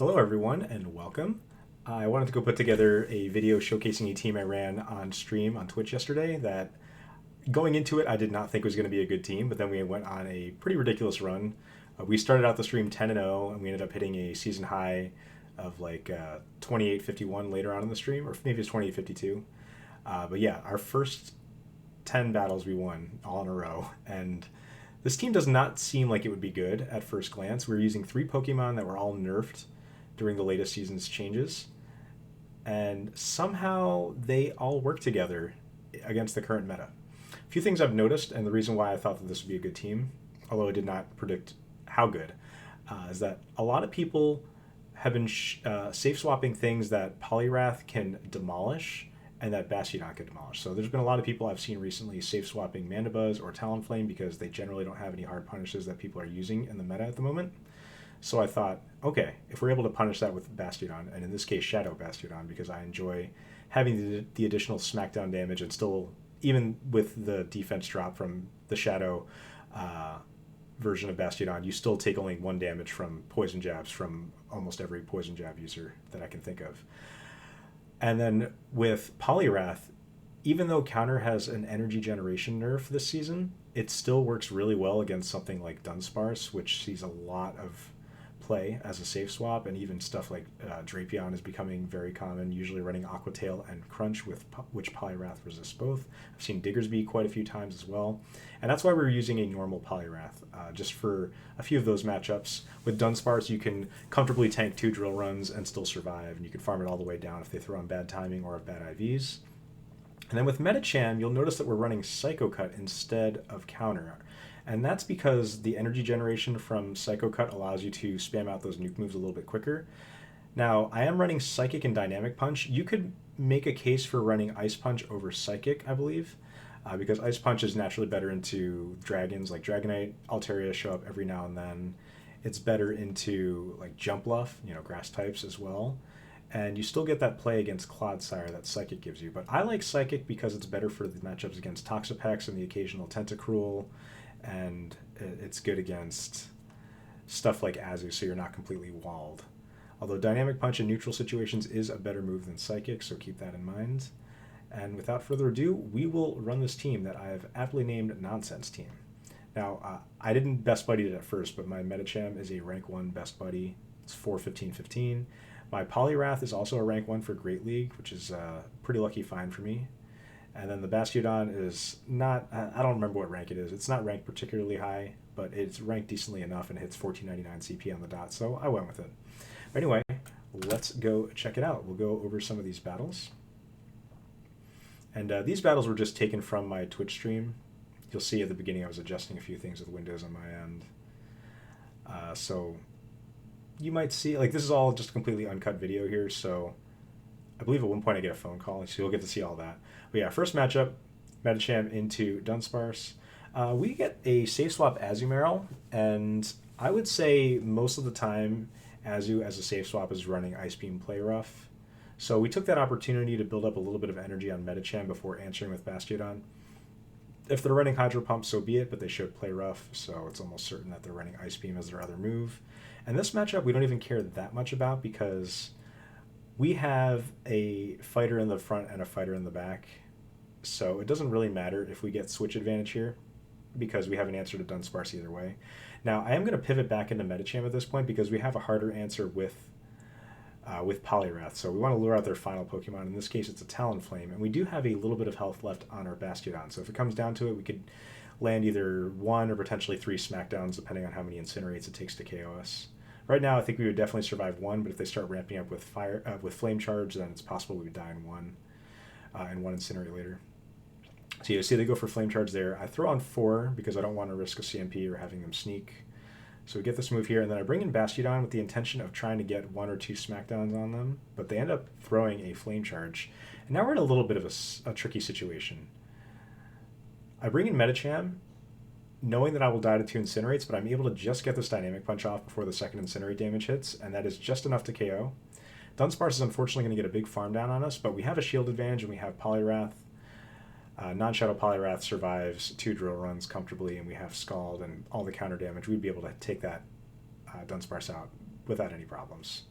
Hello everyone and welcome. I wanted to go put together a video showcasing a team I ran on stream on Twitch yesterday that going into it I did not think was going to be a good team, but then we went on a pretty ridiculous run. We started out the stream 10-0 and we ended up hitting a season high of like 28-51 later on in the stream, or maybe it's 28-52. But yeah, our first 10 battles we won all in a row, and this team does not seem like it would be good at first glance. We were using 3 Pokemon that were all nerfed during the latest season's changes, and somehow they all work together against the current meta. A few things I've noticed, and the reason why I thought that this would be a good team, although I did not predict how good, is that a lot of people have been safe swapping things that Poliwrath can demolish and that Bastiodon can demolish. So there's been a lot of people I've seen recently safe swapping Mandibuzz or Talonflame because they generally don't have any hard punishes that people are using in the meta at the moment. So I thought, okay, if we're able to punish that with Bastiodon, and in this case Shadow Bastiodon, because I enjoy having the additional smackdown damage, and still, even with the defense drop from the Shadow version of Bastiodon, you still take only 1 damage from poison jabs from almost every poison jab user that I can think of. And then with Poliwrath, even though counter has an energy generation nerf this season, it still works really well against something like Dunsparce, which sees a lot of play as a safe swap, and even stuff like Drapion is becoming very common, usually running Aqua Tail and Crunch, with which Poliwrath resists both. I've seen Diggersby quite a few times as well, and that's why we're using a normal Poliwrath, just for a few of those matchups. With Dunsparce, you can comfortably tank 2 drill runs and still survive, and you can farm it all the way down if they throw on bad timing or have bad IVs. And then with Medicham, you'll notice that we're running Psycho Cut instead of counter. And that's because the energy generation from Psycho Cut allows you to spam out those nuke moves a little bit quicker. Now, I am running Psychic and Dynamic Punch. You could make a case for running Ice Punch over Psychic, I believe, because Ice Punch is naturally better into dragons, like Dragonite, Altaria show up every now and then. It's better into like Jumpluff, grass types as well. And you still get that play against Clodsire that Psychic gives you. But I like Psychic because it's better for the matchups against Toxapex and the occasional Tentacruel, and it's good against stuff like Azu, so you're not completely walled. Although Dynamic Punch in neutral situations is a better move than Psychic, so keep that in mind. And without further ado, we will run this team that I have aptly named Nonsense Team. Now, I didn't best buddy it at first, but my Medicham is a rank 1 best buddy. It's 4-15-15. My Poliwrath is also a rank 1 for Great League, which is a pretty lucky find for me. And then the Bastiodon is not, I don't remember what rank it is. It's not ranked particularly high, but it's ranked decently enough and hits 1499 CP on the dot, so I went with it. But anyway, let's go check it out. We'll go over some of these battles. And these battles were just taken from my Twitch stream. You'll see at the beginning I was adjusting a few things with Windows on my end. So you might see, like, this is all just a completely uncut video here, so I believe at one point I get a phone call, so you'll get to see all that. But yeah, first matchup, Medicham into Dunsparce. We get a safe swap Azumarill, and I would say most of the time Azu as a safe swap is running Ice Beam Play Rough. So we took that opportunity to build up a little bit of energy on Medicham before answering with Bastiodon. If they're running Hydro Pump, so be it, but they should Play Rough, so it's almost certain that they're running Ice Beam as their other move. And this matchup we don't even care that much about because we have a fighter in the front and a fighter in the back, so it doesn't really matter if we get switch advantage here because we have an answer to Dunsparce either way. Now, I am going to pivot back into Medicham at this point because we have a harder answer with Poliwrath, so we want to lure out their final Pokemon. In this case, it's a Talonflame, and we do have a little bit of health left on our Bastiodon, so if it comes down to it, we could land either 1 or potentially 3 Smackdowns depending on how many Incinerates it takes to KO us. Right now, I think we would definitely survive 1, but if they start ramping up with Flame Charge, then it's possible we would die in 1, and 1 Incinerate later. So you see they go for Flame Charge there. I throw on 4 because I don't want to risk a CMP or having them sneak. So we get this move here, and then I bring in Bastiodon with the intention of trying to get 1 or 2 Smackdowns on them, but they end up throwing a Flame Charge. And now we're in a little bit of a tricky situation. I bring in Medicham, knowing that I will die to 2 Incinerates, but I'm able to just get this Dynamic Punch off before the second Incinerate damage hits, and that is just enough to KO. Dunsparce is unfortunately going to get a big farm down on us, but we have a shield advantage and we have Poliwrath. Non-Shadow Poliwrath survives 2 drill runs comfortably, and we have Scald and all the counter damage. We'd be able to take that Dunsparce out without any problems.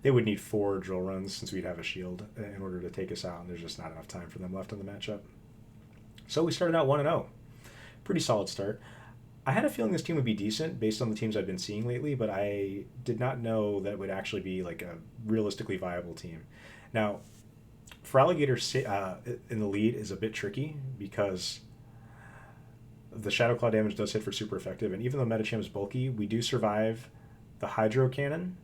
they would need 4 drill runs since we'd have a shield in order to take us out, and there's just not enough time for them left in the matchup. So we started out 1-0. Pretty solid start. I had a feeling this team would be decent based on the teams I've been seeing lately, but I did not know that it would actually be like a realistically viable team. Now, for Alligator in the lead is a bit tricky because the Shadow Claw damage does hit for super effective, and even though Medicham is bulky, we do survive the Hydro Cannon,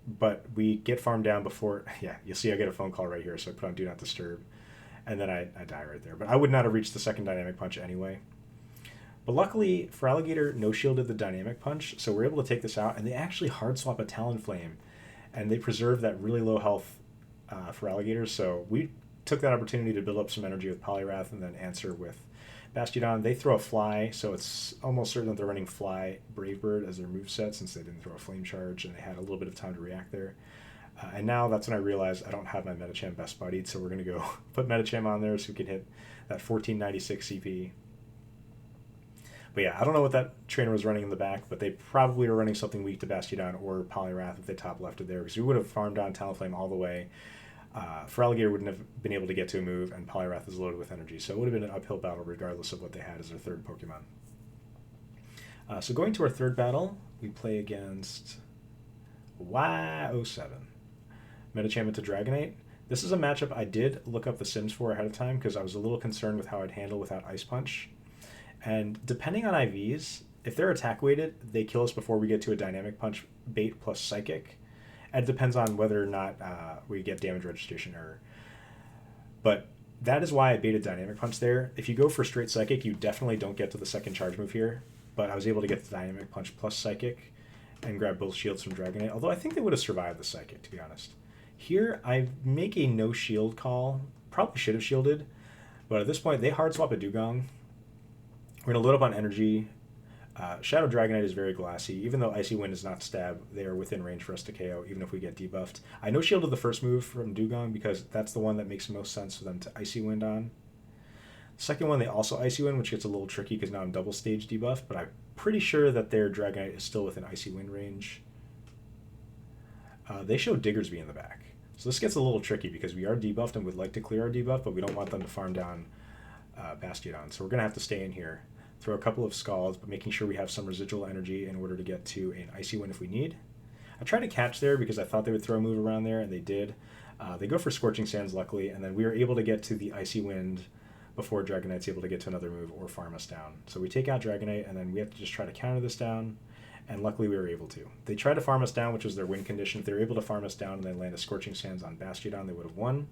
but we get farmed down before... Yeah, you'll see I get a phone call right here, so I put on Do Not Disturb, and then I die right there. But I would not have reached the second Dynamic Punch anyway. But luckily, for Alligator, no-shielded the Dynamic Punch, so we're able to take this out, and they actually hard swap a Talonflame, and they preserve that really low health for Alligator, so we took that opportunity to build up some energy with Poliwrath and then answer with Bastiodon. They throw a Fly, so it's almost certain that they're running Fly Brave Bird as their moveset since they didn't throw a Flame Charge, and they had a little bit of time to react there. And now that's when I realized I don't have my Medicham best buddied, so we're going to go put Medicham on there so we can hit that 1496 CP. But yeah, I don't know what that trainer was running in the back, but they probably were running something weak to Bastiodon or Poliwrath if they top lefted there, because we would have farmed on Talonflame all the way. For Alligator wouldn't have been able to get to a move, and Poliwrath is loaded with energy, so it would have been an uphill battle regardless of what they had as their third Pokemon. So going to our third battle, we play against Y07. Medicham into Dragonite. This is a matchup I did look up the Sims for ahead of time because I was a little concerned with how I'd handle without Ice Punch. And depending on IVs, if they're attack weighted, they kill us before we get to a Dynamic Punch bait plus Psychic. And it depends on whether or not we get damage registration error. But that is why I baited Dynamic Punch there. If you go for straight Psychic, you definitely don't get to the second charge move here. But I was able to get the Dynamic Punch plus Psychic and grab both shields from Dragonite. Although I think they would have survived the Psychic, to be honest. Here, I make a no shield call. Probably should have shielded. But at this point, they hard swap a Dugong. We're going to load up on energy. Shadow Dragonite is very glassy. Even though Icy Wind is not stab, they are within range for us to KO, even if we get debuffed. I no-shielded the first move from Dugong because that's the one that makes most sense for them to Icy Wind on. The second one, they also Icy Wind, which gets a little tricky because now I'm double stage debuffed, but I'm pretty sure that their Dragonite is still within Icy Wind range. They show Diggersby in the back. So this gets a little tricky because we are debuffed and would like to clear our debuff, but we don't want them to farm down Bastiodon. So we're going to have to stay in here. Throw a couple of Scalds, but making sure we have some residual energy in order to get to an Icy Wind if we need. I tried to catch there because I thought they would throw a move around there, and they did. They go for Scorching Sands, luckily, and then we were able to get to the Icy Wind before Dragonite's able to get to another move or farm us down. So we take out Dragonite, and then we have to just try to counter this down, and luckily we were able to. They tried to farm us down, which was their win condition. If they were able to farm us down and then land a Scorching Sands on Bastiodon, they would have won.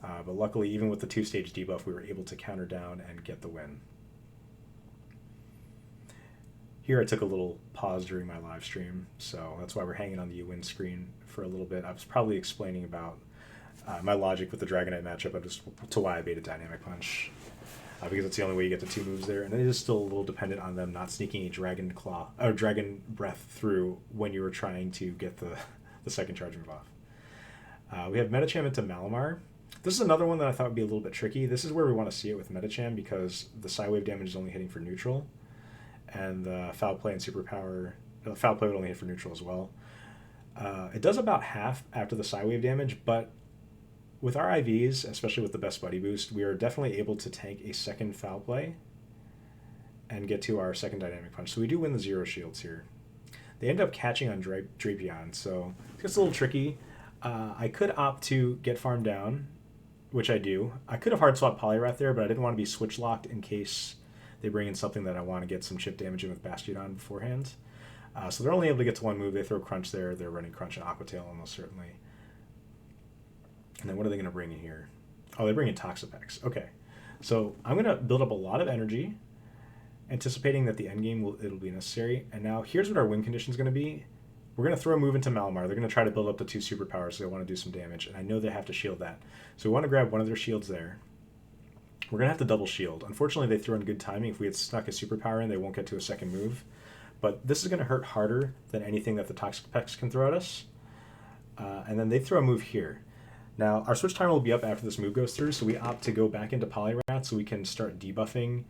But luckily, even with the two-stage debuff, we were able to counter down and get the win. Here I took a little pause during my live stream, so that's why we're hanging on the win screen for a little bit. I was probably explaining about my logic with the Dragonite matchup just to why I baited Dynamic Punch, because it's the only way you get the two moves there, and it is still a little dependent on them not sneaking a Dragon Claw or Dragon Breath through when you were trying to get the second charge move off. We have Medicham into Malamar. This is another one that I thought would be a little bit tricky. This is where we want to see it with Medicham because the Psywave damage is only hitting for neutral. And the Foul Play and Superpower, Foul Play would only hit for neutral as well. It does about half after the Psywave damage, but with our IVs, especially with the Best Buddy boost, we are definitely able to tank a second Foul Play and get to our second Dynamic Punch. So we do win the 0 shields here. They end up catching on Drapion, so it gets a little tricky. I could opt to get farmed down, which I do. I could have hard swapped Poliwrath there, but I didn't want to be switch locked in case they bring in something that I want to get some chip damage in with Bastiodon beforehand. So they're only able to get to one move. They throw Crunch there. They're running Crunch and Aqua Tail almost certainly. And then what are they going to bring in here? Oh, they bring in Toxapex. Okay. So I'm going to build up a lot of energy, anticipating that the endgame it'll be necessary. And now here's what our win condition is going to be. We're going to throw a move into Malamar. They're going to try to build up the 2 superpowers, so they want to do some damage. And I know they have to shield that. So we want to grab one of their shields there. We're going to have to double shield. Unfortunately, they threw in good timing. If we had snuck a superpower in, they won't get to a second move. But this is going to hurt harder than anything that the Toxapex can throw at us. And then they throw a move here. Now, our switch timer will be up after this move goes through, so we opt to go back into Poliwrath so we can start debuffing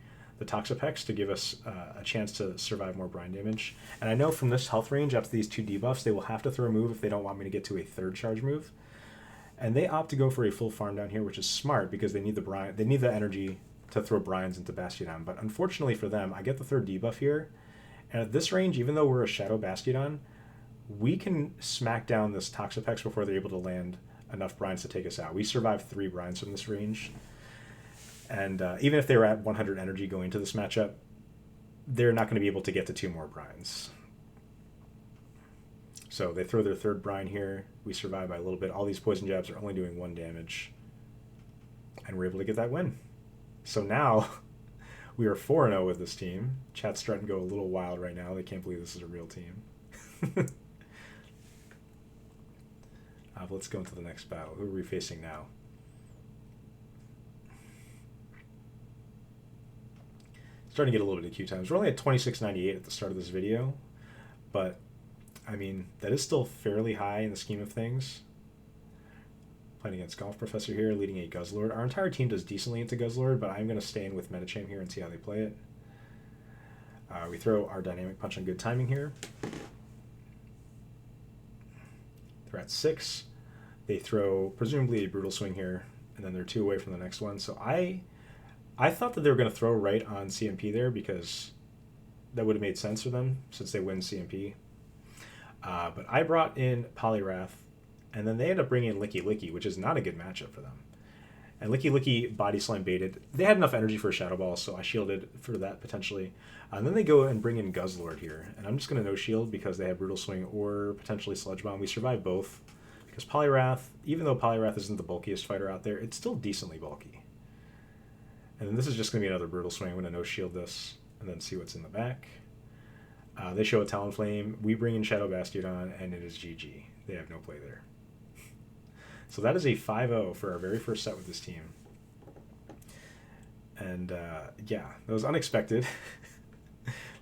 the Toxapex to give us a chance to survive more brine damage. And I know from this health range, after these 2 debuffs, they will have to throw a move if they don't want me to get to a 3rd charge move. And they opt to go for a full farm down here, which is smart because they need the brine. They need the energy to throw brines into Bastiodon. But unfortunately for them, I get the 3rd debuff here. And at this range, even though we're a Shadow Bastiodon, we can smack down this Toxapex before they're able to land enough brines to take us out. We survived 3 brines from this range. And even if they were at 100 energy going into this matchup, they're not going to be able to get to 2 more brines. So they throw their 3rd brine here. We survive by a little bit. All these poison jabs are only doing 1 damage. And we're able to get that win. So now we are 4-0 with this team. Chat's starting to go a little wild right now. They can't believe this is a real team. Let's go into the next battle. Who are we facing now? Starting to get a little bit of queue times. We're only at 26.98 at the start of this video, but I mean, that is still fairly high in the scheme of things. Playing against Golf Professor here, leading a Guzzlord. Our entire team does decently into Guzzlord, but I'm going to stay in with Medicham here and see how they play it. We throw our Dynamic Punch on good timing here. They're at 6. They throw presumably a Brutal Swing here, and then they're 2 away from the next one. So I thought that they were going to throw right on CMP there because that would have made sense for them since they win CMP. But I brought in Poliwrath, and then they end up bringing in Licky Licky, which is not a good matchup for them. And Licky Licky Body Slam baited. They had enough energy for a Shadow Ball, so I shielded for that potentially. And then they go and bring in Guzzlord here. And I'm just going to no-shield because they have Brutal Swing or potentially Sludge Bomb. We survive both because Poliwrath, even though Poliwrath isn't the bulkiest fighter out there, it's still decently bulky. And then this is just going to be another Brutal Swing. I'm going to no-shield this and then see what's in the back. They show a Talonflame. We bring in Shadow Bastiodon, and it is GG. They have no play there. So that is a 5-0 for our very first set with this team. And yeah, that was unexpected.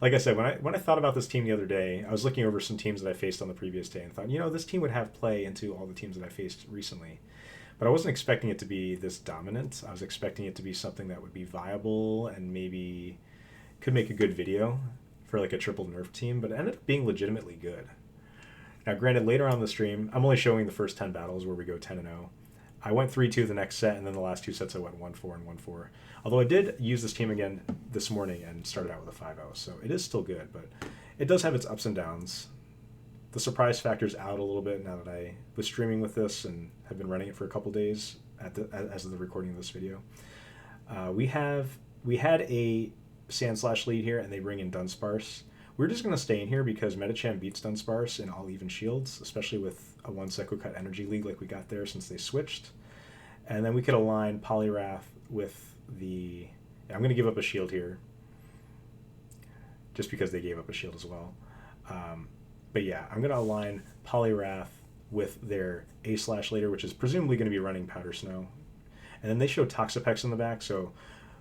Like I said, when I thought about this team the other day, I was looking over some teams that I faced on the previous day and thought, you know, this team would have play into all the teams that I faced recently. But I wasn't expecting it to be this dominant. I was expecting it to be something that would be viable and maybe could make a good video for like a triple nerf team, but it ended up being legitimately good. Now, granted, later on in the stream, I'm only showing the first 10 battles where we go 10-0. I went 3-2 the next set, and then the last 2 sets I went 1-4 and 1-4. Although I did use this team again this morning and started out with a 5-0, so it is still good, but it does have its ups and downs. The surprise factor's out a little bit now that I was streaming with this and have been running it for a couple days as of the recording of this video. We had a Sandslash lead here, and they bring in Dunsparce. We're just going to stay in here because Medicham beats Dunsparce in all even shields, especially with a 1 Psycho Cut energy league like we got there since they switched. And then we could align Poliwrath with the... Yeah, I'm going to give up a shield here just because they gave up a shield as well. But yeah, I'm going to align Poliwrath with their A-Slash later, which is presumably going to be running Powder Snow. And then they show Toxapex in the back, so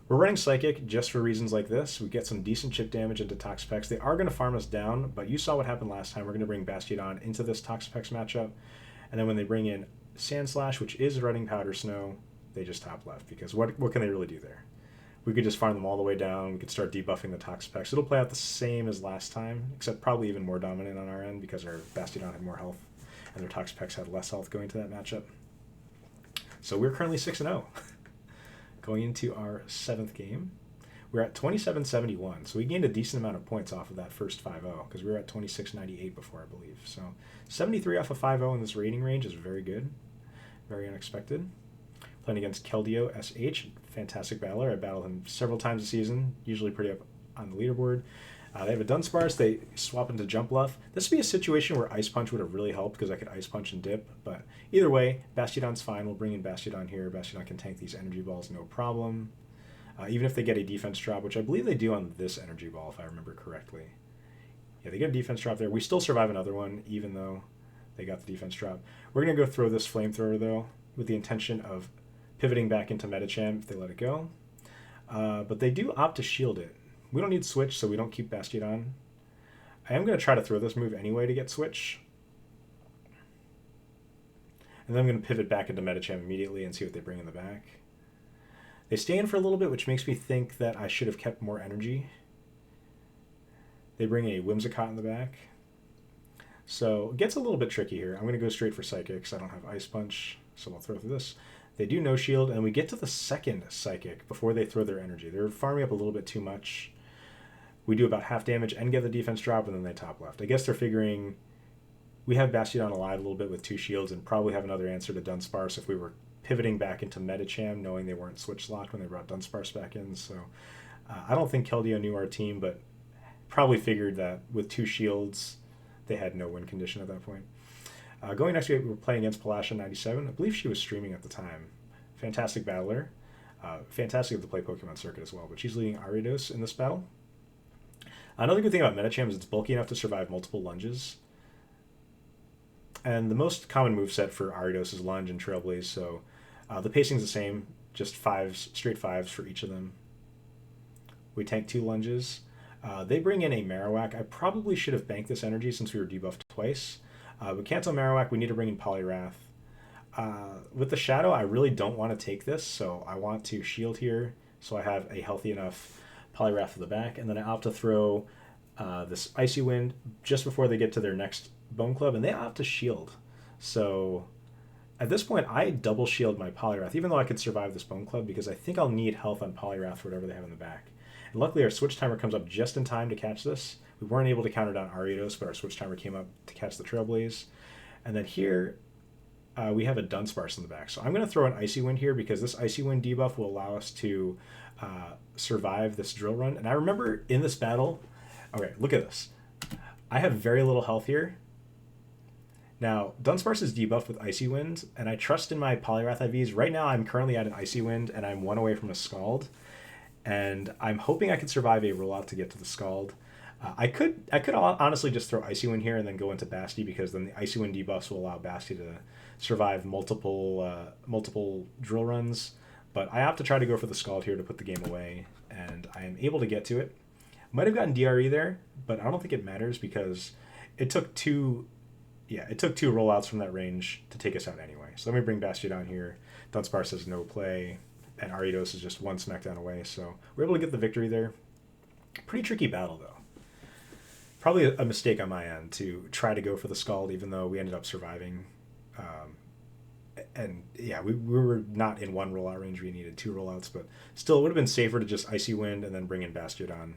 we're running Psychic just for reasons like this. We get some decent chip damage into Toxapex. They are going to farm us down, but you saw what happened last time. We're going to bring Bastiodon into this Toxapex matchup. And then when they bring in Sandslash, which is running Powder Snow, they just top left because what can they really do there? We could just farm them all the way down. We could start debuffing the Toxapex. It'll play out the same as last time, except probably even more dominant on our end because our Bastiodon had more health and their Toxapex had less health going to that matchup. So we're currently 6-0. Going into our 7th game, we're at 27.71, so we gained a decent amount of points off of that first 5-0 because we were at 26.98 before, I believe. So 73 off of 5-0 in this rating range is very good, very unexpected. Playing against Keldeo SH, fantastic battler. I battled him several times a season, usually pretty up on the leaderboard. They have a Dunsparce. They swap into Jump Bluff. This would be a situation where Ice Punch would have really helped because I could Ice Punch and dip. But either way, Bastiodon's fine. We'll bring in Bastiodon here. Bastiodon can tank these energy balls, no problem. Even if they get a defense drop, which I believe they do on this energy ball, if I remember correctly. Yeah, they get a defense drop there. We still survive another one, even though they got the defense drop. We're going to go throw this Flamethrower, though, with the intention of pivoting back into Medicham if they let it go. But they do opt to shield it. We don't need Switch, so we don't keep Bastiodon. I am going to try to throw this move anyway to get Switch. And then I'm going to pivot back into Medicham immediately and see what they bring in the back. They stay in for a little bit, which makes me think that I should have kept more energy. They bring a Whimsicott in the back. So it gets a little bit tricky here. I'm going to go straight for Psychic because I don't have Ice Punch, so I'll throw through this. They do no shield, and we get to the second Psychic before they throw their energy. They're farming up a little bit too much. We do about half damage and get the defense drop, and then they top left. I guess they're figuring we have Bastiodon alive a little bit with 2 shields and probably have another answer to Dunsparce if we were pivoting back into Medicham, knowing they weren't switch locked when they brought Dunsparce back in. So I don't think Keldeo knew our team, but probably figured that with 2 shields, they had no win condition at that point. Going next, we were playing against Palasha97. I believe she was streaming at the time. Fantastic battler. Fantastic at the play Pokemon circuit as well, but she's leading Ariados in this battle. Another good thing about Medicham is it's bulky enough to survive multiple lunges. And the most common moveset for Ariados is Lunge and Trailblaze, so the pacing's the same, just straight fives for each of them. We tank 2 lunges. They bring in a Marowak. I probably should have banked this energy since we were debuffed twice. But cancel Marowak, we need to bring in Poliwrath. With the Shadow, I really don't want to take this, so I want to shield here so I have a healthy enough Poliwrath for the back, and then I opt to throw this Icy Wind just before they get to their next Bone Club, and they opt to shield. So at this point, I double shield my Poliwrath, even though I could survive this Bone Club, because I think I'll need health on Poliwrath for whatever they have in the back. And luckily, our switch timer comes up just in time to catch this. We weren't able to counter down Ariados, but our switch timer came up to catch the Trailblaze. And then here, we have a Dunsparce in the back. So I'm going to throw an Icy Wind here because this Icy Wind debuff will allow us to survive this drill run. And I remember in this battle, okay, look at this. I have very little health here. Now, Dunsparce is debuffed with Icy Wind, and I trust in my Poliwrath IVs. Right now, I'm currently at an Icy Wind, and I'm 1 away from a Scald. And I'm hoping I could survive a rollout to get to the Scald. I could honestly just throw Icy Wind here and then go into Basti, because then the Icy Wind debuffs will allow Basti to survive multiple drill runs. But I opt to try to go for the Scald here to put the game away, and I am able to get to it. Might have gotten DRE there, but I don't think it matters because it took two rollouts from that range to take us out anyway. So let me bring Bastiodon here. Dunsparce has no play, and Ariados is just 1 smackdown away. So we're able to get the victory there. Pretty tricky battle, though. Probably a mistake on my end to try to go for the Scald, even though we ended up surviving. And yeah, we were not in 1 rollout range. We needed 2 rollouts, but still it would have been safer to just Icy Wind and then bring in Bastiodon.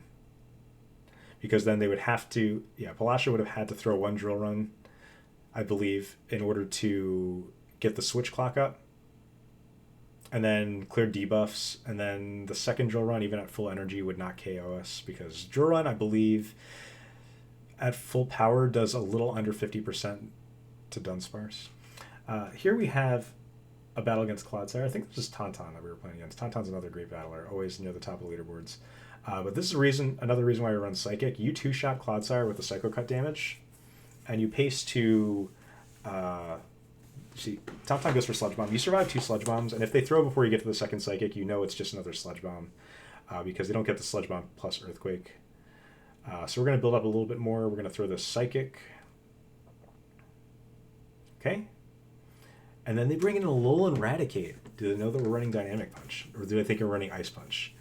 Because then they would have to, Palasha would have had to throw 1 drill run, I believe, in order to get the switch clock up. And then clear debuffs. And then the second drill run, even at full energy, would not KO us. Because drill run, I believe, at full power does a little under 50% to Dunsparce. Here we have a battle against Clodsire. I think this is Tauntaun that we were playing against. Tauntaun's another great battler, always near the top of leaderboards. But this is another reason why we run Psychic. You 2-shot Clodsire with the Psycho Cut damage, and you pace to... see, Tauntaun goes for Sludge Bomb. You survive 2 Sludge Bombs, and if they throw before you get to the second Psychic, you know it's just another Sludge Bomb, because they don't get the Sludge Bomb plus Earthquake. So we're going to build up a little bit more. We're going to throw this Psychic. Okay. And then they bring in a Alolan Raticate. Do they know that we're running Dynamic Punch? Or do they think we're running Ice Punch?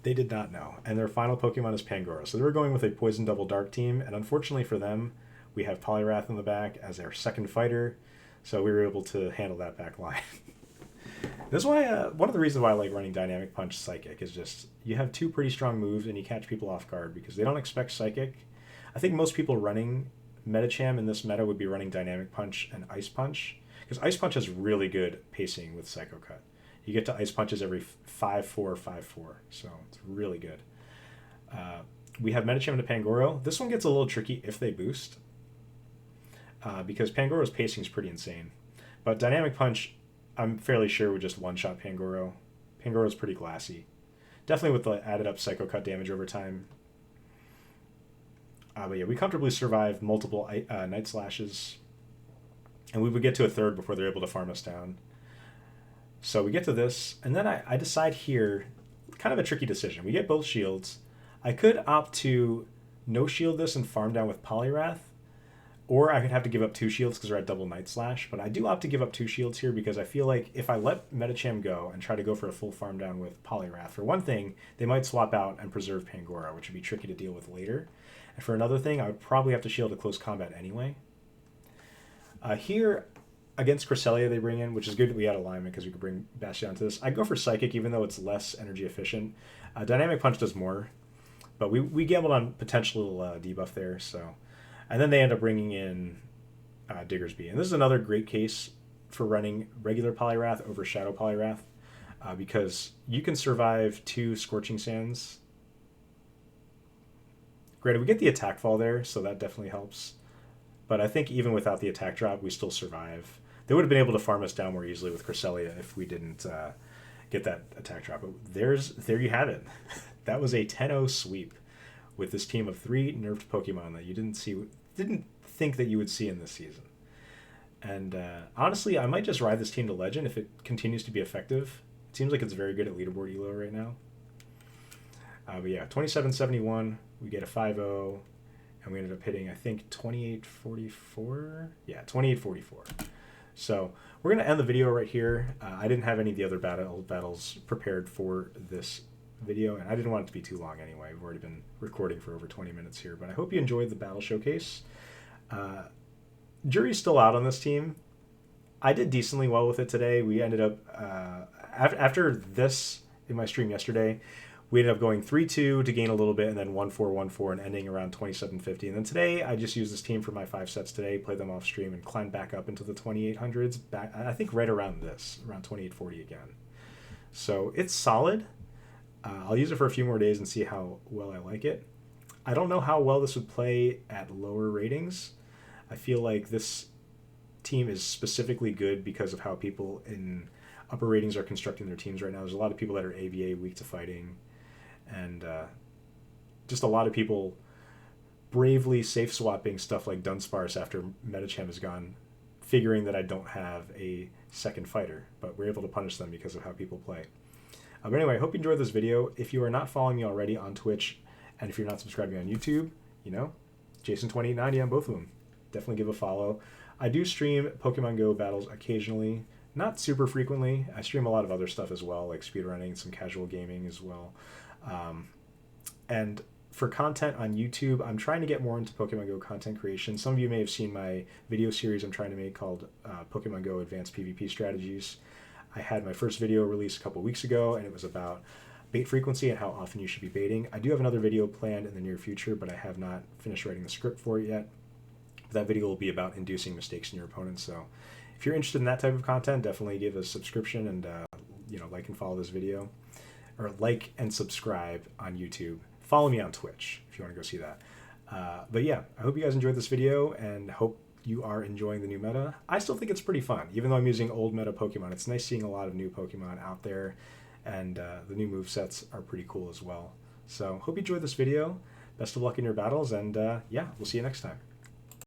They did not know. And their final Pokemon is Pangoro. So they were going with a Poison Double Dark team. And unfortunately for them, we have Poliwrath in the back as their second fighter. So we were able to handle that back line. This is why, one of the reasons why I like running Dynamic Punch Psychic is just, you have 2 pretty strong moves and you catch people off guard because they don't expect Psychic. I think most people running Medicham in this meta would be running Dynamic Punch and Ice Punch. Because Ice Punch has really good pacing with Psycho Cut. You get to Ice Punches every 5-4, 5-4, so it's really good. We have Medicham to Pangoro. This one gets a little tricky if they boost, because Pangoro's pacing is pretty insane. But Dynamic Punch, I'm fairly sure would just one-shot Pangoro. Pangoro's pretty glassy. Definitely with the added up Psycho Cut damage over time. But yeah, we comfortably survived multiple Night Slashes. And we would get to a third before they're able to farm us down. So we get to this, and then I decide here, kind of a tricky decision. We get both shields. I could opt to no-shield this and farm down with Poliwrath, Or I could have to give up 2 shields because we're at double Night Slash, but I do opt to give up 2 shields here because I feel like if I let Medicham go and try to go for a full farm down with Poliwrath, for one thing, they might swap out and preserve Pangoro, which would be tricky to deal with later. And for another thing, I would probably have to shield a close combat anyway. Here, against Cresselia they bring in, which is good that we had alignment because we could bring Bastiodon to this. I go for Psychic even though it's less energy efficient. Dynamic Punch does more, but we gambled on potential debuff there, so... And then they end up bringing in Diggersby. And this is another great case for running regular Poliwrath over Shadow Poliwrath because you can survive 2 Scorching Sands. Granted, we get the attack fall there, so that definitely helps. But I think even without the attack drop, we still survive. They would have been able to farm us down more easily with Cresselia if we didn't get that attack drop. But there you have it. That was a 10-0 sweep with this team of 3 nerfed Pokemon that you didn't think that you would see in this season. And honestly, I might just ride this team to Legend if it continues to be effective. It seems like it's very good at leaderboard elo right now. But yeah, 2771, we get a 5-0, and we ended up hitting, I think, 2844? Yeah, 2844. So we're going to end the video right here. I didn't have any of the other battles prepared for this video, and I didn't want it to be too long anyway. We've already been recording for over 20 minutes here, but I hope you enjoyed the battle showcase. Jury's still out on this team. I did decently well with it today. We ended up, after this in my stream yesterday, we ended up going 3-2 to gain a little bit, and then 1-4, 1-4, and ending around 2750. And then today, I just used this team for my 5 sets today, played them off stream, and climbed back up into the 2800s, back, I think right around this, around 2840 again. So it's solid. I'll use it for a few more days and see how well I like it. I don't know how well this would play at lower ratings. I feel like this team is specifically good because of how people in upper ratings are constructing their teams right now. There's a lot of people that are AVA, weak to fighting, and just a lot of people bravely safe swapping stuff like Dunsparce after Medicham is gone, figuring that I don't have a second fighter, but we're able to punish them because of how people play. But anyway, I hope you enjoyed this video. If you are not following me already on Twitch, and if you're not subscribing on YouTube, you know, Jason2890 on both of them. Definitely give a follow. I do stream Pokemon Go battles occasionally, not super frequently. I stream a lot of other stuff as well, like speedrunning, some casual gaming as well. And for content on YouTube, I'm trying to get more into Pokemon Go content creation. Some of you may have seen my video series I'm trying to make called Pokemon Go Advanced PvP Strategies. I had my first video released a couple weeks ago, and it was about bait frequency and how often you should be baiting. I do have another video planned in the near future, but I have not finished writing the script for it yet. That video will be about inducing mistakes in your opponents. So if you're interested in that type of content, definitely give a subscription and like and follow this video, or like and subscribe on YouTube. Follow me on Twitch if you want to go see that. But yeah, I hope you guys enjoyed this video and hope you are enjoying the new meta. I still think it's pretty fun, even though I'm using old meta Pokemon. It's nice seeing a lot of new Pokemon out there, and the new movesets are pretty cool as well. So hope you enjoyed this video. Best of luck in your battles, and yeah, we'll see you next time.